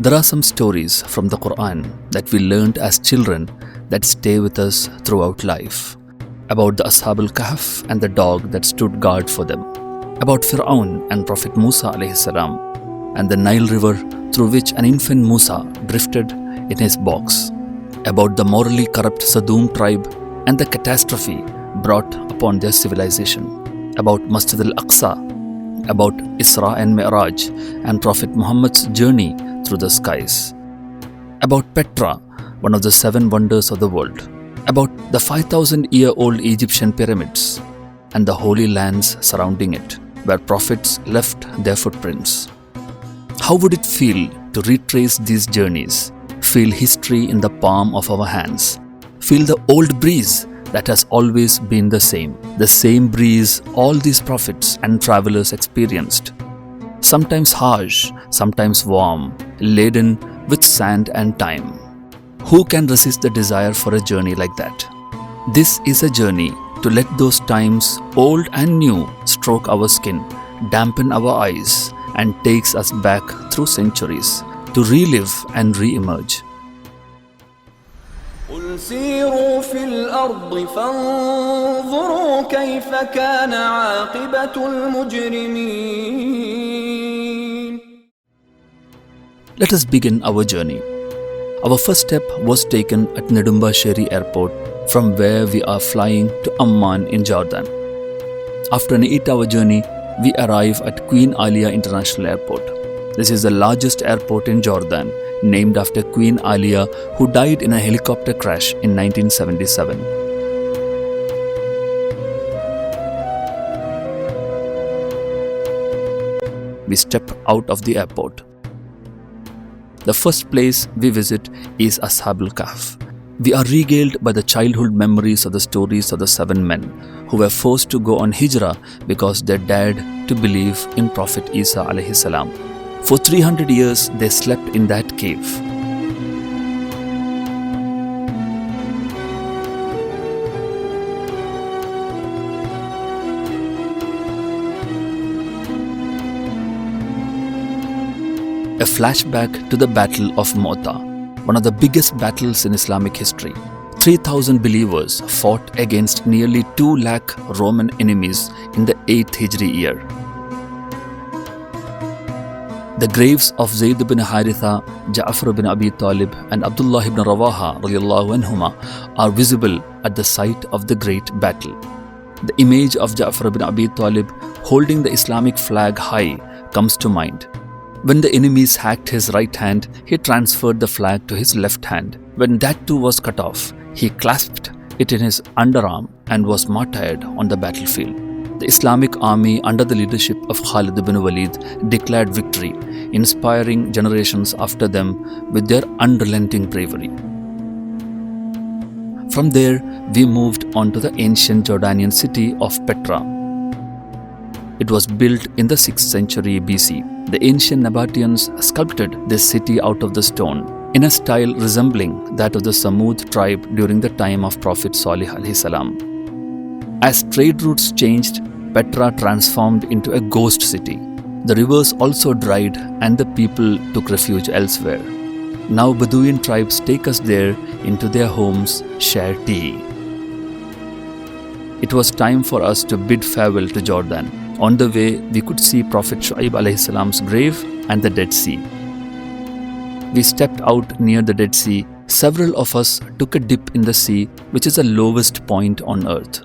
There are some stories from the Quran that we learned as children that stay with us throughout life. About the 𝗪𝗪 and the dog that stood guard for them. About Fir'aun and Prophet Musa ﷺ and the Nile River through which an infant Musa drifted in his box. About the morally corrupt Sadum tribe and the catastrophe brought upon their civilization. About Masjid al-Aqsa. About Isra and Mi'raj and Prophet Muhammad's journey through the skies. About Petra, one of the 7 wonders of the world. About the 5,000-year-old Egyptian pyramids and the holy lands surrounding it, where prophets left their footprints. How would it feel to retrace these journeys, feel history in the palm of our hands, feel the old breeze that has always been the same breeze all these prophets and travelers experienced, sometimes harsh, sometimes warm, laden with sand and time. Who can resist the desire for a journey like that? This is a journey to let those times, old and new, stroke our skin, dampen our eyes, and takes us back through centuries to relive and re-emerge. قل سيروا في الأرض فانظروا كيف كان عاقبة المجرمين. Let us begin our journey. Our first step was taken at 𝗪𝗶𝗪 airport, from where we are flying to Amman in Jordan. After an 8-hour journey, we arrive at Queen Alia International Airport. This is the largest airport in Jordan, named after Queen Alia, who died in a helicopter crash in 1977. We step out of the airport. The first place we visit is 𝗪𝗪. We are regaled by the childhood memories of the stories of the 7 men who were forced to go on hijrah because they dared to believe in Prophet Isa alayhi salam. For 300 years they slept in that cave. A flashback to the Battle of Mu'tah, one of the biggest battles in Islamic history. 3,000 believers fought against nearly 2 lakh Roman enemies in the 8th Hijri year. The graves of Zayd ibn Haritha, Ja'far ibn Abi Talib and Abdullah ibn Rawaha ﷺ are visible at the site of the great battle. The image of Ja'far ibn Abi Talib holding the Islamic flag high comes to mind. When the enemies hacked his right hand, he transferred the flag to his left hand. When that too was cut off, he clasped it in his underarm and was martyred on the battlefield. The Islamic army under the leadership of Khalid ibn Walid declared victory, inspiring generations after them with their unrelenting bravery. From there, we moved on to the ancient Jordanian city of Petra. It was built in the 6th century BC. The ancient Nabateans sculpted this city out of the stone in a style resembling that of the Samud tribe during the time of Prophet Salih alayhi salam. As trade routes changed, Petra transformed into a ghost city. The rivers also dried and the people took refuge elsewhere. Now Bedouin tribes take us there into their homes, share tea. It was time for us to bid farewell to Jordan. On the way, we could see Prophet Shu'aib alayhi salam's grave and the Dead Sea. We stepped out near the Dead Sea. Several of us took a dip in the sea, which is the lowest point on earth.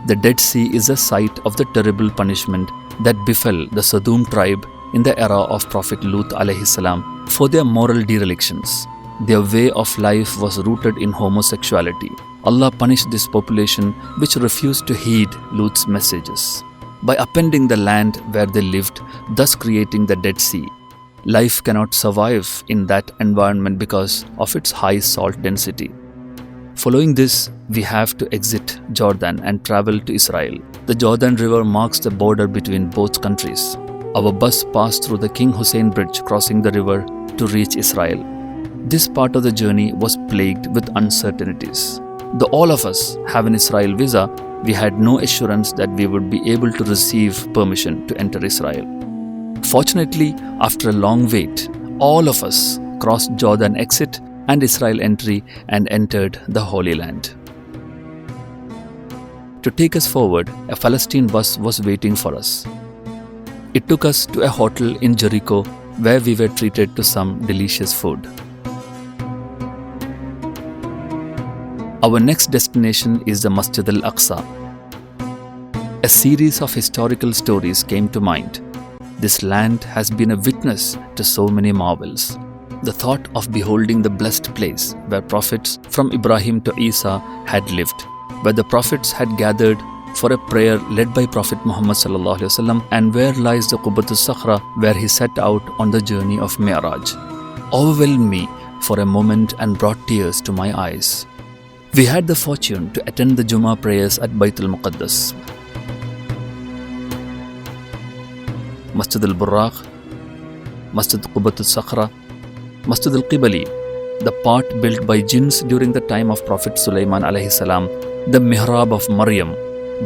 The Dead Sea is the site of the terrible punishment that befell the Sadum tribe in the era of Prophet Lut alayhi salam for their moral derelictions. Their way of life was rooted in homosexuality. Allah punished this population which refused to heed Lut's messages by upending the land where they lived, thus creating the Dead Sea. Life cannot survive in that environment because of its high salt density. Following this, we have to exit Jordan and travel to Israel. The Jordan River marks the border between both countries. Our bus passed through the King Hussein Bridge, crossing the river to reach Israel. This part of the journey was plagued with uncertainties. Though all of us have an Israel visa, we had no assurance that we would be able to receive permission to enter Israel. Fortunately, after a long wait, all of us crossed Jordan exit and Israel entry and entered the Holy Land. To take us forward, a Palestine bus was waiting for us. It took us to a hotel in Jericho where we were treated to some delicious food. Our next destination is the Masjid al-Aqsa. A series of historical stories came to mind. This land has been a witness to so many marvels. The thought of beholding the blessed place where prophets from Ibrahim to Isa had lived, where the prophets had gathered for a prayer led by Prophet Muhammad ﷺ, and where lies the Qibat where he set out on the journey of Mi'raj, overwhelmed me for a moment and brought tears to my eyes. We had the fortune to attend the Jummah prayers at Bayt al-Muqaddas. Masjid al-Burraq, Masjid Qibat al-Sakhra, Masjid al-Qiblī, the part built by jinns during the time of Prophet Sulaiman alayhi salam, the mihrab of Maryam.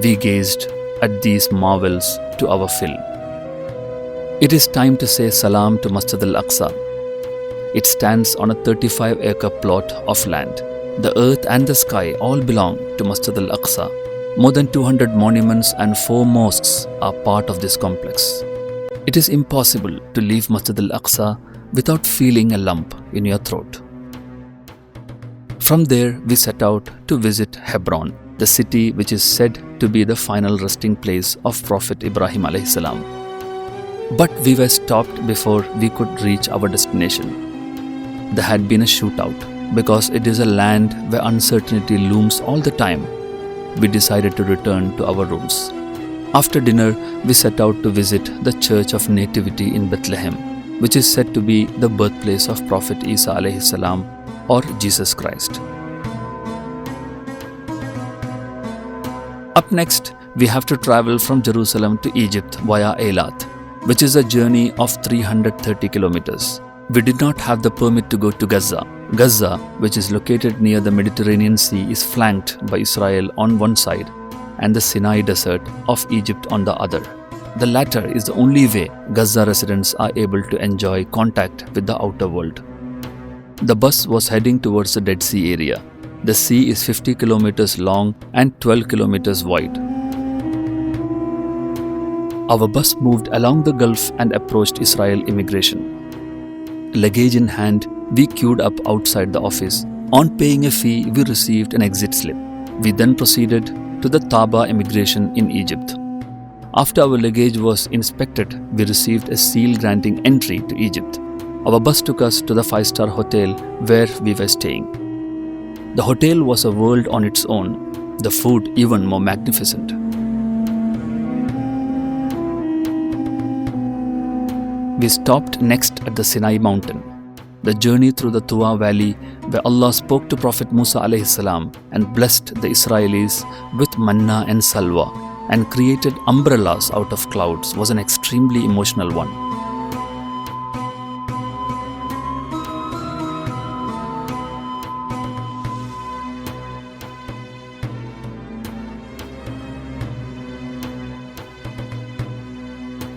We gazed at these marvels to our fill. It is time to say salam to Masjid al-Aqsa. It stands on a 35-acre plot of land. The earth and the sky all belong to Masjid al-Aqsa. More than 200 monuments and 4 mosques are part of this complex. It is impossible to leave Masjid al-Aqsa without feeling a lump in your throat. From there, we set out to visit Hebron, the city which is said to be the final resting place of Prophet Ibrahim alayhi salam. But we were stopped before we could reach our destination. There had been a shootout. Because it is a land where uncertainty looms all the time, we decided to return to our rooms. After dinner, we set out to visit the Church of Nativity in Bethlehem, which is said to be the birthplace of Prophet Isa alayhi salam, or Jesus Christ. Up next, we have to travel from Jerusalem to Egypt via Eilat, which is a journey of 330 kilometers. We did not have the permit to go to Gaza. Gaza, which is located near the Mediterranean Sea, is flanked by Israel on one side and the Sinai Desert of Egypt on the other. The latter is the only way Gaza residents are able to enjoy contact with the outer world. The bus was heading towards the Dead Sea area. The sea is 50 kilometers long and 12 kilometers wide. Our bus moved along the Gulf and approached Israel immigration. Luggage in hand, we queued up outside the office. On paying a fee, we received an exit slip. We then proceeded to the Taba immigration in Egypt. After our luggage was inspected, we received a seal granting entry to Egypt. Our bus took us to the 5-star hotel where we were staying. The hotel was a world on its own, the food even more magnificent. We stopped next at the Sinai mountain. The journey through the Tuwa valley, where Allah spoke to Prophet Musa alayhi salam and blessed the Israelis with manna and salwa and created umbrellas out of clouds, was an extremely emotional one.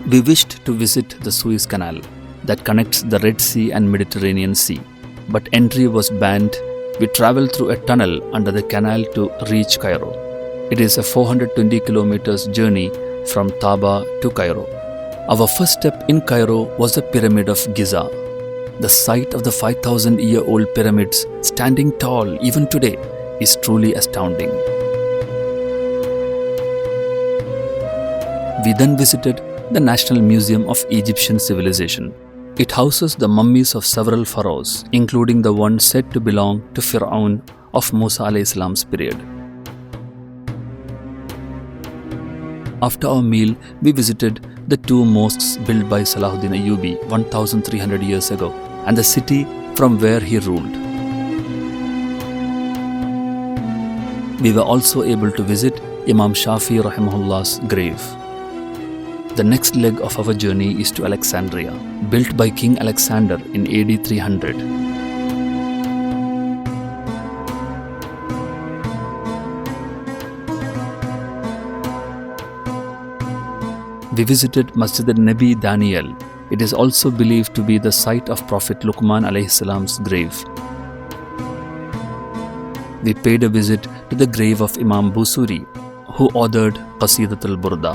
We wished to visit the Suez Canal that connects the Red Sea and Mediterranean Sea, but entry was banned. We traveled through a tunnel under the canal to reach Cairo. It is a 420 kilometers journey from Taba to Cairo. Our first step in Cairo was the Pyramid of Giza. The sight of the 5,000-year-old pyramids standing tall even today is truly astounding. We then visited the National Museum of Egyptian Civilization. It houses the mummies of several pharaohs, including the one said to belong to Fir'aun of Musa alayhi salam's period. After our meal, we visited the 2 mosques built by Salahuddin Ayyubi 1,300 years ago and the city from where he ruled. We were also able to visit Imam Shafi rahimahullah's grave. The next leg of our journey is to Alexandria, built by King Alexander in AD 300. We visited Masjid al-Nabi Daniel, It is also believed to be the site of Prophet Luqman ﷺ's grave. We paid a visit to the grave of Imam Busiri, who authored 𝗪𝗪.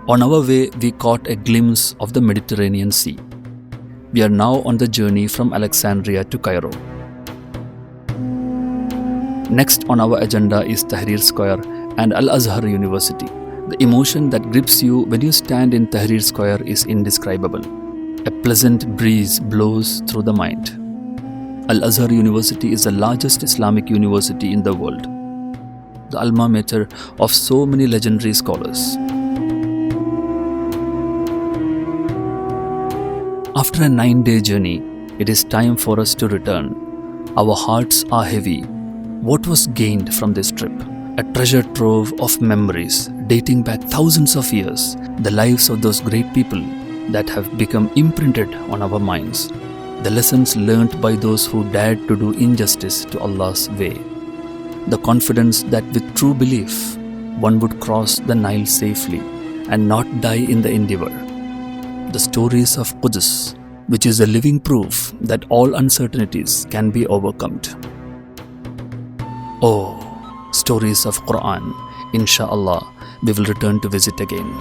On our way, we caught a glimpse of the Mediterranean Sea. We are now on the journey from Alexandria to Cairo. Next on our agenda is Tahrir Square and Al-Azhar University. The emotion that grips you when you stand in Tahrir Square is indescribable. A pleasant breeze blows through the mind. Al-Azhar University is the largest Islamic university in the world, the alma mater of so many legendary scholars. After a 9-day journey, it is time for us to return. Our hearts are heavy. What was gained from this trip? A treasure trove of memories dating back thousands of years, the lives of those great people that have become imprinted on our minds, the lessons learnt by those who dared to do injustice to Allah's way, the confidence that with true belief, one would cross the Nile safely and not die in the endeavor, the stories of 𝗪𝗪, which is a living proof that all uncertainties can be overcome. Oh, stories of Quran. Insha'Allah, we will return to visit again.